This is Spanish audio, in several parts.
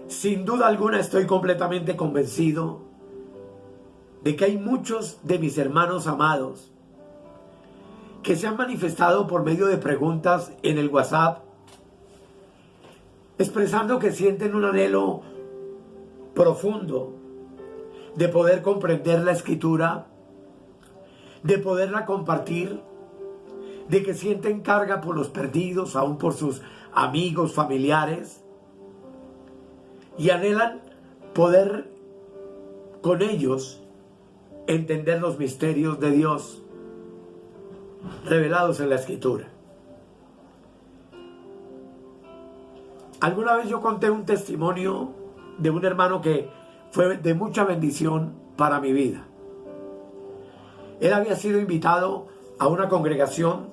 Sin duda alguna estoy completamente convencido de que hay muchos de mis hermanos amados que se han manifestado por medio de preguntas en el WhatsApp, expresando que sienten un anhelo profundo de poder comprender la Escritura, de poderla compartir, de que sienten carga por los perdidos, aún por sus amigos, familiares, y anhelan poder con ellos entender los misterios de Dios revelados en la Escritura. Alguna vez yo conté un testimonio de un hermano que fue de mucha bendición para mi vida. Él había sido invitado a una congregación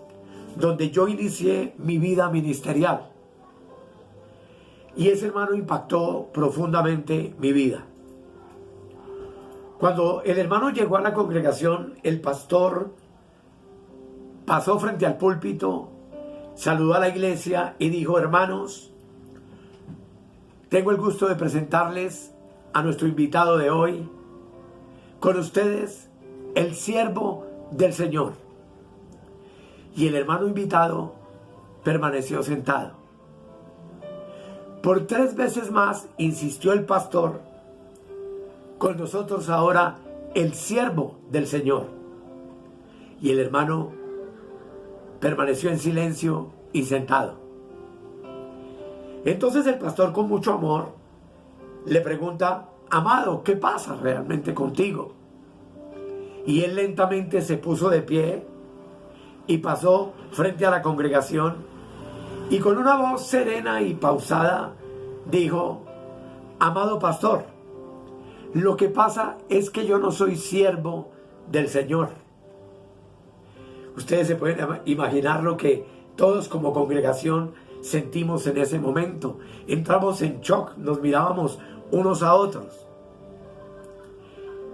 donde yo inicié mi vida ministerial. Y ese hermano impactó profundamente mi vida. Cuando el hermano llegó a la congregación, el pastor pasó frente al púlpito, saludó a la iglesia y dijo: hermanos, tengo el gusto de presentarles a nuestro invitado de hoy. Con ustedes, el siervo del Señor. Y el hermano invitado permaneció sentado. Por 3 veces más insistió el pastor: con nosotros ahora el siervo del Señor. Y el hermano permaneció en silencio y sentado. Entonces el pastor, con mucho amor, le pregunta: amado, ¿qué pasa realmente contigo? Y él lentamente se puso de pie y pasó frente a la congregación y con una voz serena y pausada dijo: amado pastor, lo que pasa es que yo no soy siervo del Señor. Ustedes se pueden imaginar lo que todos como congregación sentimos en ese momento. Entramos en shock, nos mirábamos unos a otros.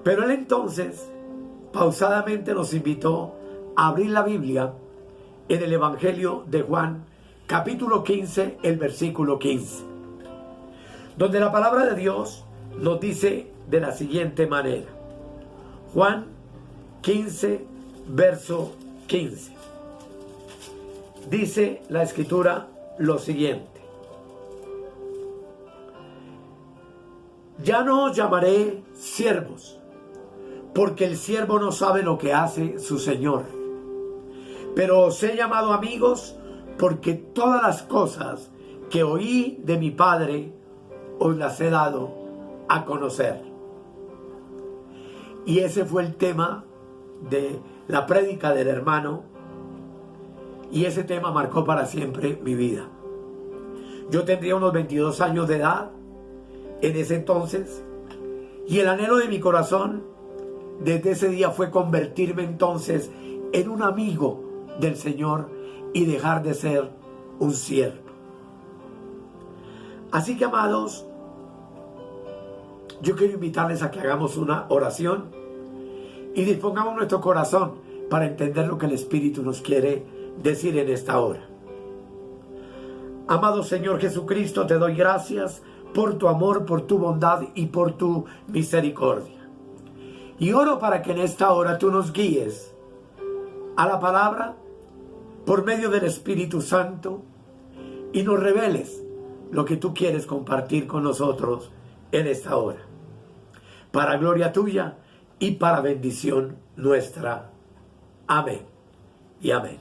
Pero él entonces pausadamente nos invitó a abrir la Biblia en el Evangelio de Juan, capítulo 15, el versículo 15, donde la palabra de Dios nos dice de la siguiente manera. Juan 15, verso 15. Dice la Escritura lo siguiente: ya no os llamaré siervos, porque el siervo no sabe lo que hace su Señor, pero os he llamado amigos, porque todas las cosas que oí de mi Padre os las he dado a conocer. Y ese fue el tema de la prédica del hermano, y ese tema marcó para siempre mi vida. Yo tendría unos 22 años de edad en ese entonces, y el anhelo de mi corazón desde ese día fue convertirme entonces en un amigo del Señor y dejar de ser un siervo. Así que, amados, yo quiero invitarles a que hagamos una oración y dispongamos nuestro corazón para entender lo que el Espíritu nos quiere decir en esta hora. Amado Señor Jesucristo, te doy gracias por tu amor, por tu bondad y por tu misericordia. Y oro para que en esta hora tú nos guíes a la palabra por medio del Espíritu Santo y nos reveles lo que tú quieres compartir con nosotros en esta hora, para gloria tuya y para bendición nuestra. Amén y amén.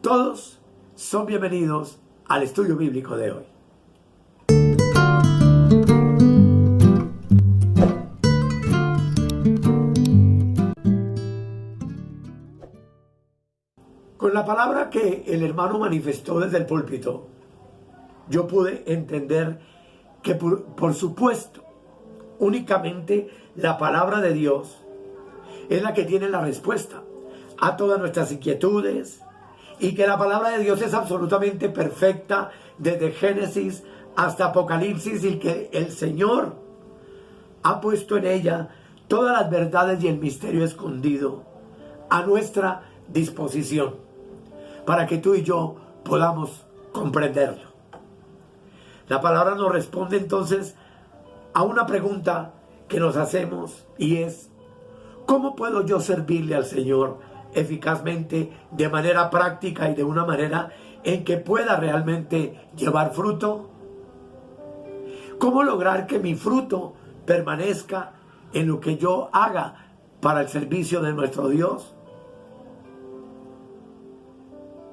Todos son bienvenidos al estudio bíblico de hoy. Con la palabra que el hermano manifestó desde el púlpito, yo pude entender que por supuesto, únicamente la palabra de Dios es la que tiene la respuesta a todas nuestras inquietudes, y que la palabra de Dios es absolutamente perfecta desde Génesis hasta Apocalipsis, y que el Señor ha puesto en ella todas las verdades y el misterio escondido a nuestra disposición para que tú y yo podamos comprenderlo. La palabra nos responde entonces a una pregunta que nos hacemos, y es: ¿cómo puedo yo servirle al Señor eficazmente, de manera práctica y de una manera en que pueda realmente llevar fruto? ¿Cómo lograr que mi fruto permanezca en lo que yo haga para el servicio de nuestro Dios?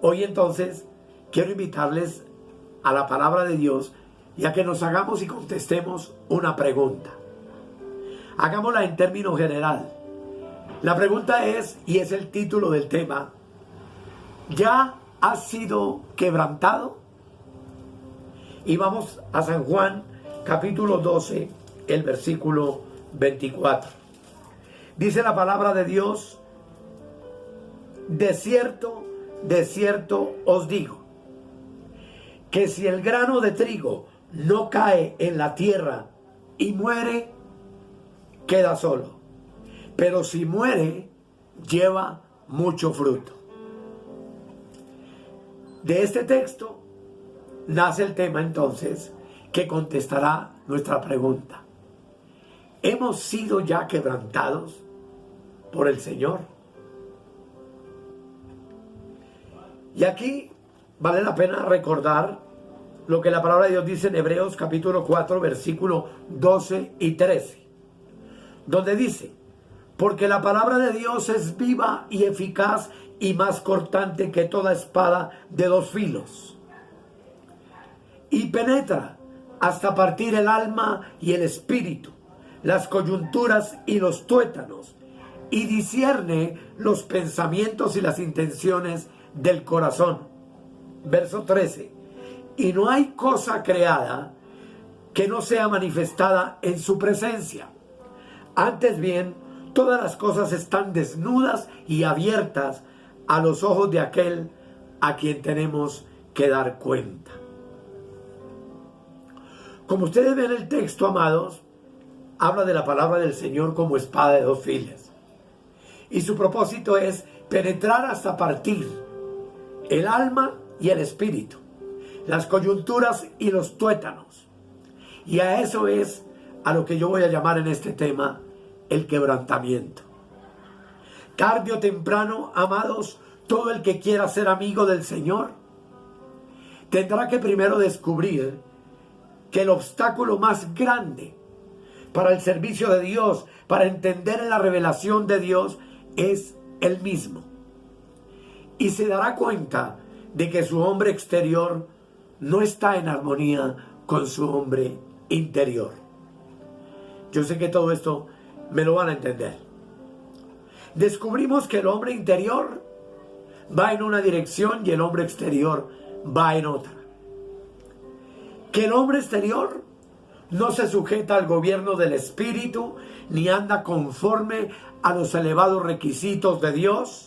Hoy entonces quiero invitarles a la palabra de Dios y a que nos hagamos y contestemos una pregunta. Hagámosla en términos general. La pregunta es, y es el título del tema: ¿ya has sido quebrantado? Y vamos a San Juan capítulo 12, el versículo 24. Dice la palabra de Dios: de cierto os digo, que si el grano de trigo no cae en la tierra y muere, queda solo. Pero si muere, lleva mucho fruto. De este texto nace el tema entonces que contestará nuestra pregunta: ¿hemos sido ya quebrantados por el Señor? Y aquí vale la pena recordar lo que la palabra de Dios dice en Hebreos capítulo 4, versículos 12 y 13, donde dice: porque la palabra de Dios es viva y eficaz y más cortante que toda espada de dos filos, y penetra hasta partir el alma y el espíritu, las coyunturas y los tuétanos, y discierne los pensamientos y las intenciones del corazón. Verso 13: y no hay cosa creada que no sea manifestada en su presencia. Antes bien, todas las cosas están desnudas y abiertas a los ojos de aquel a quien tenemos que dar cuenta. Como ustedes ven, el texto, amados, habla de la palabra del Señor como espada de dos filos. Y su propósito es penetrar hasta partir el alma y el espíritu, las coyunturas y los tuétanos. Y a eso es a lo que yo voy a llamar en este tema el quebrantamiento. Tarde o temprano, amados, todo el que quiera ser amigo del Señor tendrá que primero descubrir que el obstáculo más grande para el servicio de Dios, para entender la revelación de Dios, es Él mismo. Y se dará cuenta de que su hombre exterior no está en armonía con su hombre interior. Yo sé que todo esto me lo van a entender. Descubrimos que el hombre interior va en una dirección y el hombre exterior va en otra. Que el hombre exterior no se sujeta al gobierno del Espíritu ni anda conforme a los elevados requisitos de Dios,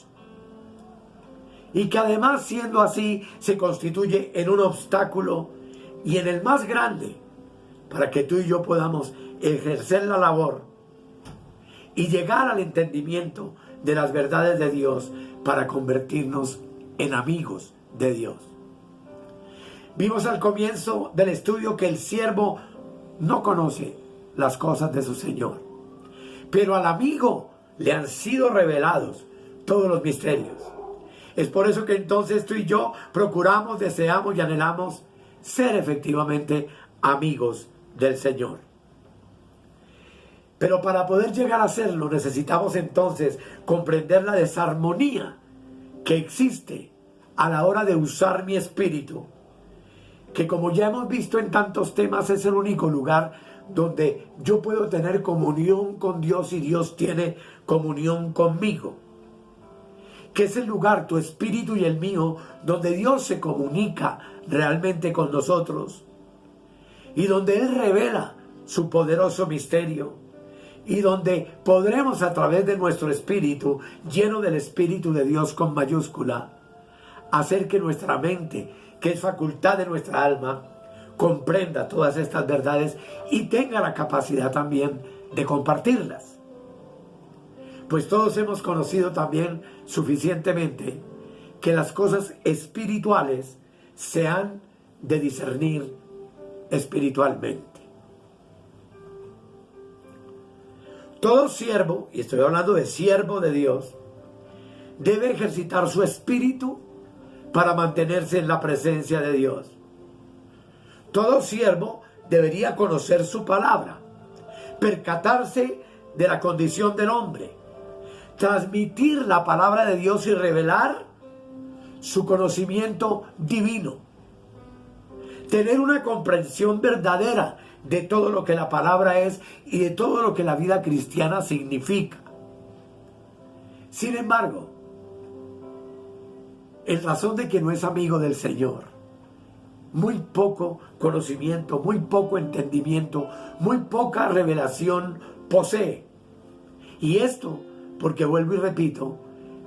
y que además, siendo así, se constituye en un obstáculo y en el más grande para que tú y yo podamos ejercer la labor y llegar al entendimiento de las verdades de Dios para convertirnos en amigos de Dios. Vimos al comienzo del estudio que el siervo no conoce las cosas de su Señor, pero al amigo le han sido revelados todos los misterios. Es por eso que entonces tú y yo procuramos, deseamos y anhelamos ser efectivamente amigos del Señor. Pero para poder llegar a serlo necesitamos entonces comprender la desarmonía que existe a la hora de usar mi espíritu, que como ya hemos visto en tantos temas es el único lugar donde yo puedo tener comunión con Dios y Dios tiene comunión conmigo. Que es el lugar, tu espíritu y el mío, donde Dios se comunica realmente con nosotros y donde Él revela su poderoso misterio y donde podremos a través de nuestro espíritu, lleno del Espíritu de Dios con mayúscula, hacer que nuestra mente, que es facultad de nuestra alma, comprenda todas estas verdades y tenga la capacidad también de compartirlas. Pues todos hemos conocido también suficientemente que las cosas espirituales se han de discernir espiritualmente. Todo siervo, y estoy hablando de siervo de Dios, debe ejercitar su espíritu para mantenerse en la presencia de Dios. Todo siervo debería conocer su palabra, percatarse de la condición del hombre, transmitir la palabra de Dios y revelar su conocimiento divino, tener una comprensión verdadera de todo lo que la palabra es y de todo lo que la vida cristiana significa. Sin embargo, en razón de que no es amigo del Señor, muy poco conocimiento, muy poco entendimiento, muy poca revelación posee. Y esto, porque vuelvo y repito,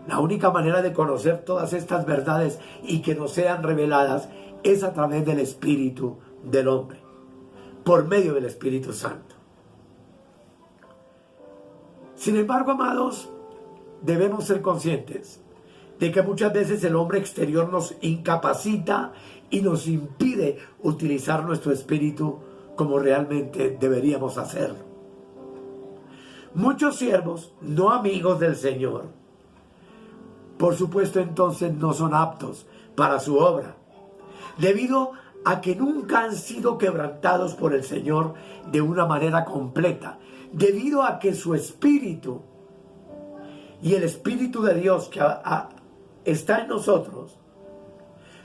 la única manera de conocer todas estas verdades y que nos sean reveladas es a través del Espíritu del hombre, por medio del Espíritu Santo. Sin embargo, amados, debemos ser conscientes de que muchas veces el hombre exterior nos incapacita y nos impide utilizar nuestro espíritu como realmente deberíamos hacerlo. Muchos siervos, no amigos del Señor, por supuesto entonces no son aptos para su obra, debido a que nunca han sido quebrantados por el Señor de una manera completa, debido a que su espíritu y el Espíritu de Dios que está en nosotros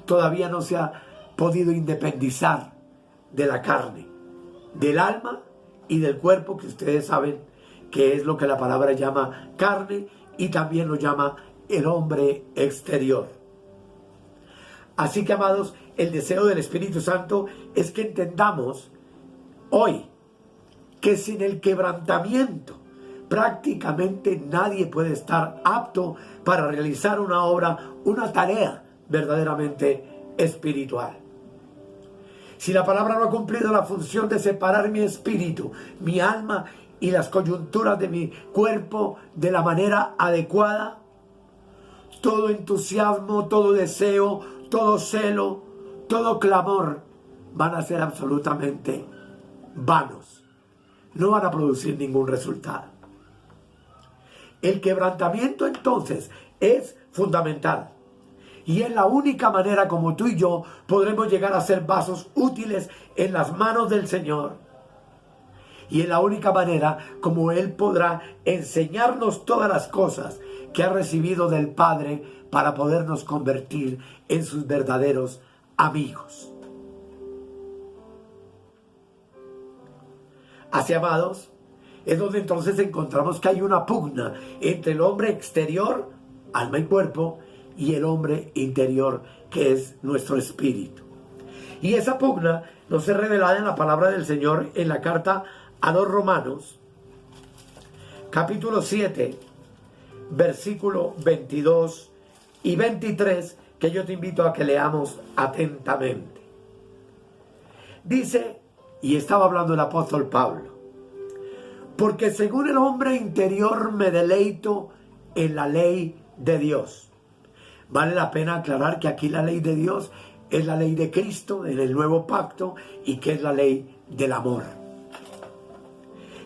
todavía no se ha podido independizar de la carne, del alma y del cuerpo, que ustedes saben que es lo que la palabra llama carne y también lo llama el hombre exterior. Así que, amados, el deseo del Espíritu Santo es que entendamos hoy que sin el quebrantamiento prácticamente nadie puede estar apto para realizar una obra, una tarea verdaderamente espiritual. Si la palabra no ha cumplido la función de separar mi espíritu, mi alma y las coyunturas de mi cuerpo de la manera adecuada, todo entusiasmo, todo deseo, todo celo, todo clamor van a ser absolutamente vanos. No van a producir ningún resultado. El quebrantamiento entonces es fundamental y es la única manera como tú y yo podremos llegar a ser vasos útiles en las manos del Señor, y es la única manera como Él podrá enseñarnos todas las cosas que ha recibido del Padre para podernos convertir en sus verdaderos amigos. Así, amados, es donde entonces encontramos que hay una pugna entre el hombre exterior, alma y cuerpo, y el hombre interior, que es nuestro espíritu. Y esa pugna nos es revelada en la palabra del Señor en la carta a los Romanos, capítulo 7, versículo 22 y 23, que yo te invito a que leamos atentamente. Dice, y estaba hablando el apóstol Pablo: porque según el hombre interior me deleito en la ley de Dios. Vale la pena aclarar que aquí la ley de Dios es la ley de Cristo en el nuevo pacto, y que es la ley del amor.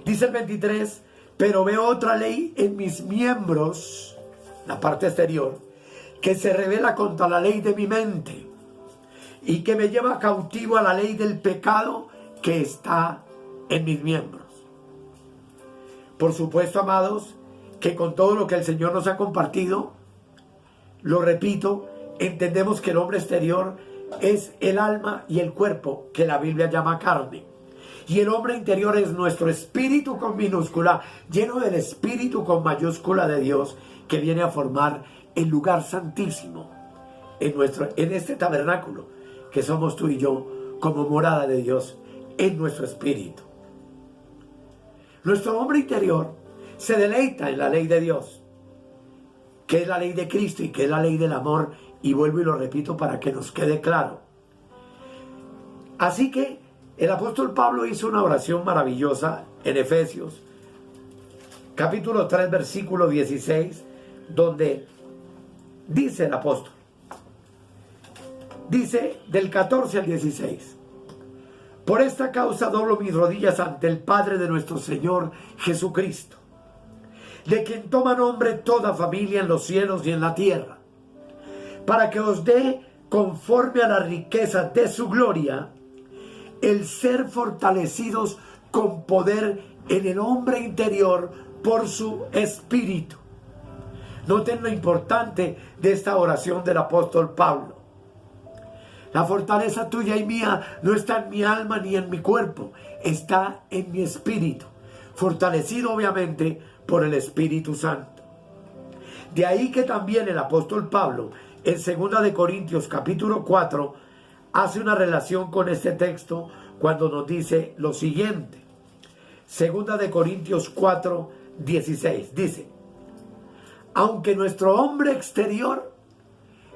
Dice el 23, pero veo otra ley en mis miembros, la parte exterior, que se revela contra la ley de mi mente y que me lleva cautivo a la ley del pecado que está en mis miembros. Por supuesto, amados, que con todo lo que el Señor nos ha compartido, lo repito, entendemos que el hombre exterior es el alma y el cuerpo, que la Biblia llama carne. Y el hombre interior es nuestro espíritu con minúscula, lleno del espíritu con mayúscula de Dios, que viene a formar el lugar santísimo en este tabernáculo que somos tú y yo, como morada de Dios en nuestro espíritu. Nuestro hombre interior se deleita en la ley de Dios, que es la ley de Cristo y que es la ley del amor, y vuelvo y lo repito para que nos quede claro. Así que el apóstol Pablo hizo una oración maravillosa en Efesios, capítulo 3, versículo 16, donde dice el apóstol, dice del 14 al 16, Por esta causa doblo mis rodillas ante el Padre de nuestro Señor Jesucristo, de quien toma nombre toda familia en los cielos y en la tierra, para que os dé, conforme a la riqueza de su gloria, el ser fortalecidos con poder en el hombre interior por su espíritu. Noten lo importante de esta oración del apóstol Pablo. La fortaleza tuya y mía no está en mi alma ni en mi cuerpo, está en mi espíritu, fortalecido obviamente por el Espíritu Santo. De ahí que también el apóstol Pablo, en 2 de Corintios capítulo 4, hace una relación con este texto cuando nos dice lo siguiente. 2 de Corintios 4, 16, dice: aunque nuestro hombre exterior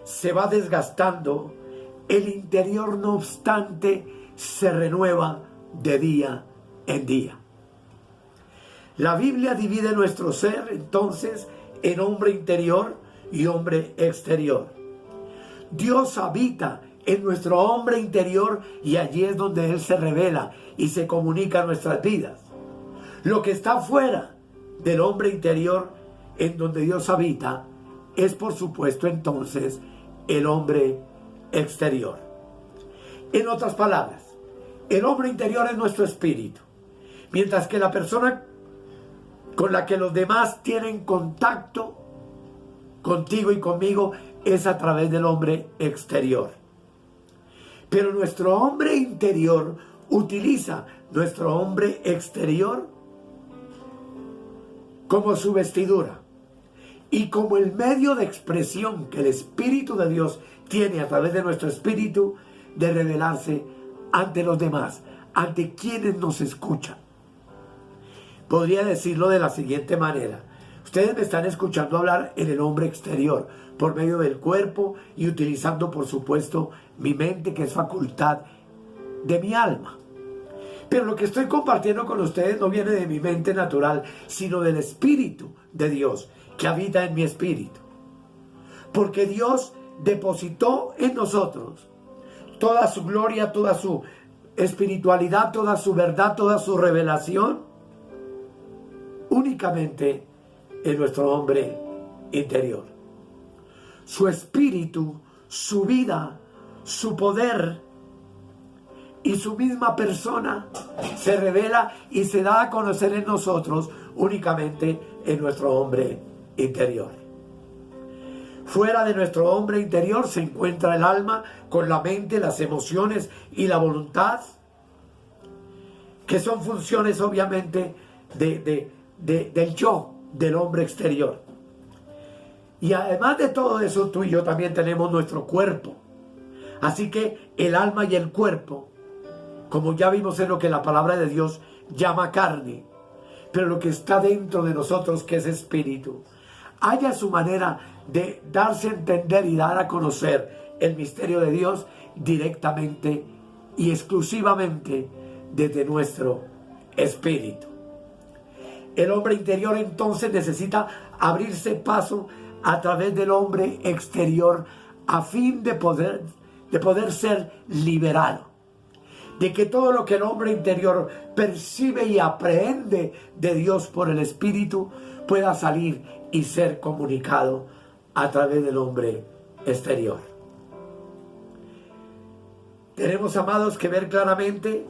se va desgastando, el interior no obstante se renueva de día en día. La Biblia divide nuestro ser entonces en hombre interior y hombre exterior. Dios habita en nuestro hombre interior y allí es donde Él se revela y se comunica a nuestras vidas. Lo que está fuera del hombre interior, en donde Dios habita, es por supuesto entonces el hombre exterior. En otras palabras, el hombre interior es nuestro espíritu, mientras que la persona con la que los demás tienen contacto, contigo y conmigo, es a través del hombre exterior. Pero nuestro hombre interior utiliza nuestro hombre exterior como su vestidura y como el medio de expresión que el Espíritu de Dios tiene a través de nuestro espíritu de revelarse ante los demás, ante quienes nos escuchan. Podría decirlo de la siguiente manera: ustedes me están escuchando hablar en el hombre exterior, por medio del cuerpo y utilizando por supuesto mi mente, que es facultad de mi alma. Pero lo que estoy compartiendo con ustedes no viene de mi mente natural, sino del Espíritu de Dios que habita en mi espíritu. Porque Dios depositó en nosotros toda su gloria, toda su espiritualidad, toda su verdad, toda su revelación, únicamente en nuestro hombre interior. Su espíritu, su vida, su poder y su misma persona se revela y se da a conocer en nosotros únicamente en nuestro hombre interior. Fuera de nuestro hombre interior se encuentra el alma con la mente, las emociones y la voluntad, que son funciones obviamente del yo, del hombre exterior. Y además de todo eso, tú y yo también tenemos nuestro cuerpo. Así que el alma y el cuerpo, como ya vimos, es lo que la palabra de Dios llama carne, pero lo que está dentro de nosotros, que es espíritu, haya su manera de darse a entender y dar a conocer el misterio de Dios directamente y exclusivamente desde nuestro espíritu. El hombre interior entonces necesita abrirse paso a través del hombre exterior a fin de poder ser liberado. De que todo lo que el hombre interior percibe y aprehende de Dios por el Espíritu pueda salir y ser comunicado a través del hombre exterior. Tenemos, amados, que ver claramente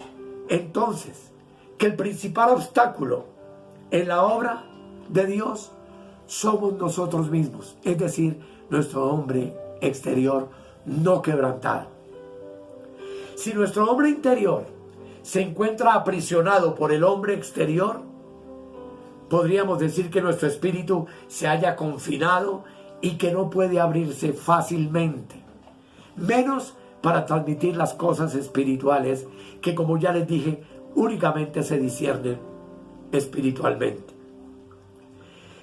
entonces que el principal obstáculo en la obra de Dios somos nosotros mismos, es decir, nuestro hombre exterior no quebrantado. Si nuestro hombre interior se encuentra aprisionado por el hombre exterior, podríamos decir que nuestro espíritu se haya confinado y que no puede abrirse fácilmente, menos para transmitir las cosas espirituales que, como ya les dije, únicamente se disciernen espiritualmente.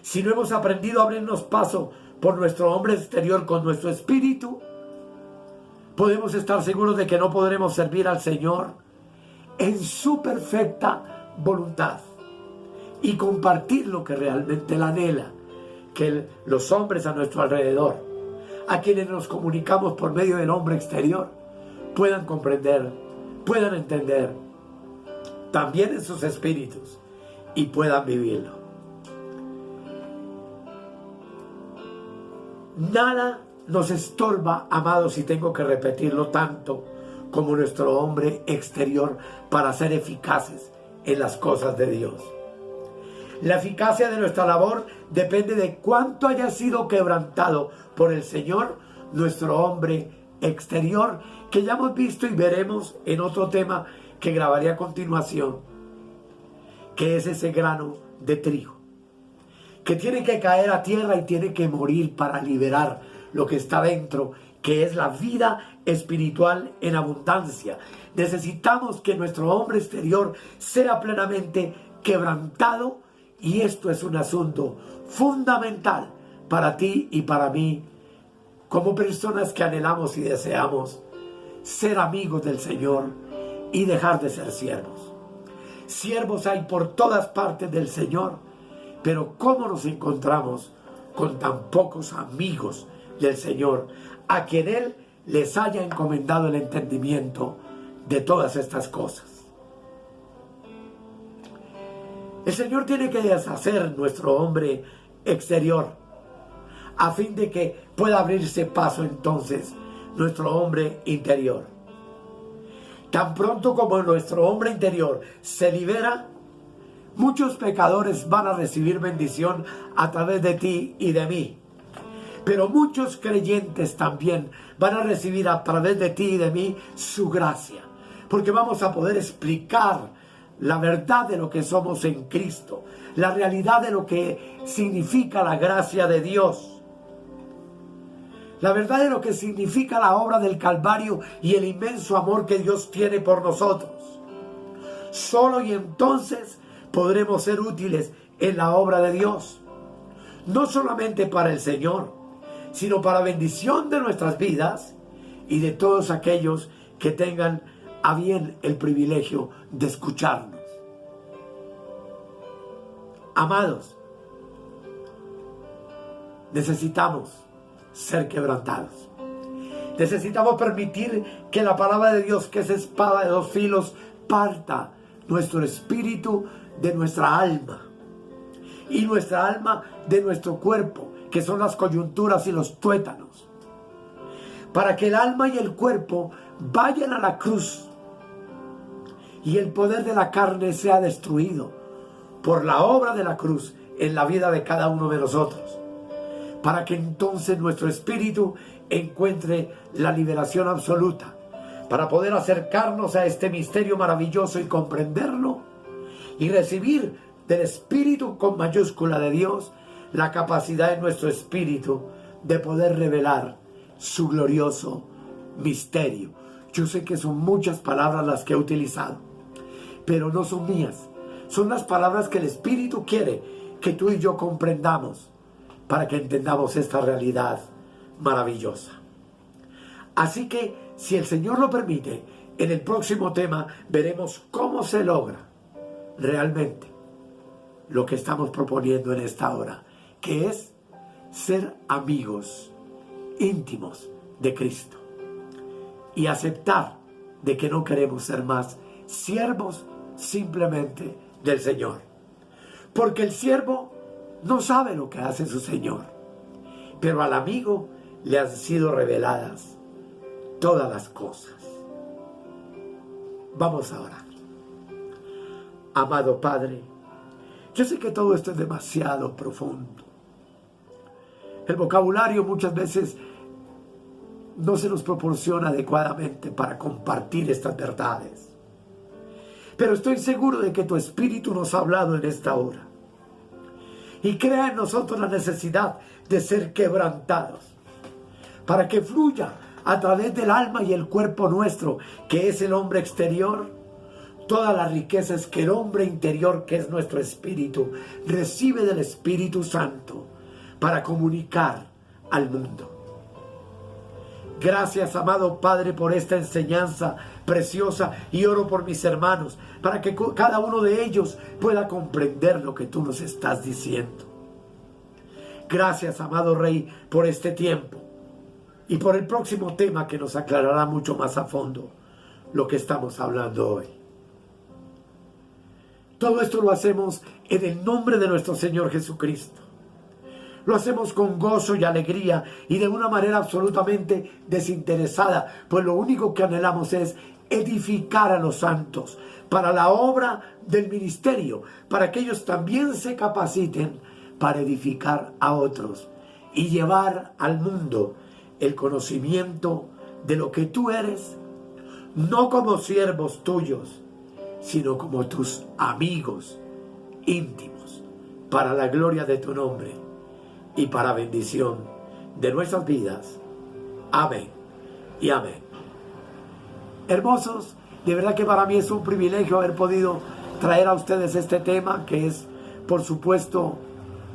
Si no hemos aprendido a abrirnos paso por nuestro hombre exterior con nuestro espíritu, podemos estar seguros de que no podremos servir al Señor en su perfecta voluntad y compartir lo que realmente Él anhela, que los hombres a nuestro alrededor, a quienes nos comunicamos por medio del hombre exterior, puedan comprender, puedan entender también en sus espíritus y puedan vivirlo. Nada nos estorba, amados, y tengo que repetirlo tanto, como nuestro hombre exterior para ser eficaces en las cosas de Dios. La eficacia de nuestra labor depende de cuánto haya sido quebrantado por el Señor nuestro hombre exterior, que ya hemos visto y veremos en otro tema que grabaré a continuación, que es ese grano de trigo, que tiene que caer a tierra y tiene que morir para liberar lo que está dentro, que es la vida espiritual en abundancia. Necesitamos que nuestro hombre exterior sea plenamente quebrantado, y esto es un asunto fundamental para ti y para mí, como personas que anhelamos y deseamos ser amigos del Señor y dejar de ser siervos. Siervos hay por todas partes del Señor, pero ¿cómo nos encontramos con tan pocos amigos del Señor, a quien Él les haya encomendado el entendimiento de todas estas cosas? El Señor tiene que deshacer nuestro hombre exterior, a fin de que pueda abrirse paso entonces nuestro hombre interior. Tan pronto como nuestro hombre interior se libera, muchos pecadores van a recibir bendición a través de ti y de mí. Pero muchos creyentes también van a recibir a través de ti y de mí su gracia, porque vamos a poder explicar la verdad de lo que somos en Cristo, la realidad de lo que significa la gracia de Dios, la verdad de lo que significa la obra del Calvario y el inmenso amor que Dios tiene por nosotros. Solo y entonces podremos ser útiles en la obra de Dios, no solamente para el Señor, sino para bendición de nuestras vidas y de todos aquellos que tengan a bien el privilegio de escucharnos. Amados, necesitamos ser quebrantados. Necesitamos permitir que la palabra de Dios, que es espada de dos filos, parta nuestro espíritu de nuestra alma y nuestra alma de nuestro cuerpo, que son las coyunturas y los tuétanos, para que el alma y el cuerpo vayan a la cruz y el poder de la carne sea destruido por la obra de la cruz en la vida de cada uno de nosotros, para que entonces nuestro espíritu encuentre la liberación absoluta, para poder acercarnos a este misterio maravilloso y comprenderlo y recibir del Espíritu con mayúscula de Dios la capacidad de nuestro espíritu de poder revelar su glorioso misterio. Yo sé que son muchas palabras las que he utilizado, pero no son mías. Son las palabras que el Espíritu quiere que tú y yo comprendamos para que entendamos esta realidad maravillosa. Así que, si el Señor lo permite, en el próximo tema veremos cómo se logra realmente lo que estamos proponiendo en esta hora, que es ser amigos íntimos de Cristo y aceptar de que no queremos ser más siervos simplemente del Señor, porque el siervo no sabe lo que hace su Señor, pero al amigo le han sido reveladas todas las cosas. Vamos a orar. Amado Padre, yo sé que todo esto es demasiado profundo. El vocabulario muchas veces no se nos proporciona adecuadamente para compartir estas verdades. Pero estoy seguro de que tu Espíritu nos ha hablado en esta hora y crea en nosotros la necesidad de ser quebrantados para que fluya a través del alma y el cuerpo nuestro, que es el hombre exterior, todas las riquezas que el hombre interior, que es nuestro espíritu, recibe del Espíritu Santo para comunicar al mundo. Gracias, amado Padre, por esta enseñanza preciosa, y oro por mis hermanos para que cada uno de ellos pueda comprender lo que tú nos estás diciendo. Gracias, amado Rey, por este tiempo y por el próximo tema que nos aclarará mucho más a fondo lo que estamos hablando hoy. Todo esto lo hacemos en el nombre de nuestro Señor Jesucristo. Lo hacemos con gozo y alegría y de una manera absolutamente desinteresada, pues lo único que anhelamos es edificar a los santos para la obra del ministerio, para que ellos también se capaciten para edificar a otros y llevar al mundo el conocimiento de lo que tú eres, no como siervos tuyos, sino como tus amigos íntimos, para la gloria de tu nombre y para bendición de nuestras vidas. Amén y amén. Hermosos, de verdad que para mí es un privilegio haber podido traer a ustedes este tema, que es, por supuesto,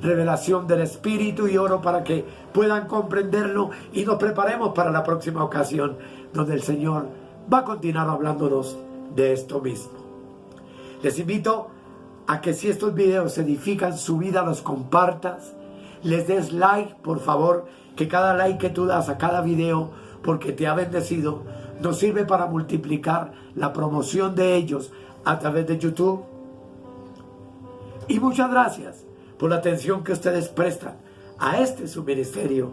revelación del Espíritu, y oro para que puedan comprenderlo y nos preparemos para la próxima ocasión, donde el Señor va a continuar hablándonos de esto mismo. Les invito a que si estos videos edifican su vida, los compartas, les des like, por favor, que cada like que tú das a cada video, porque te ha bendecido, nos sirve para multiplicar la promoción de ellos a través de YouTube. Y muchas gracias por la atención que ustedes prestan a este su ministerio,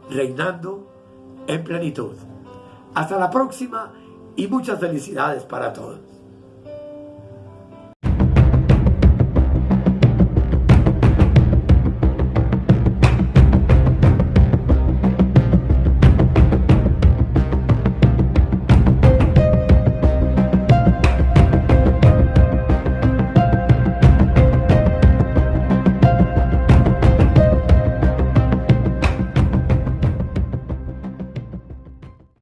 Reinando en Plenitud. Hasta la próxima y muchas felicidades para todos.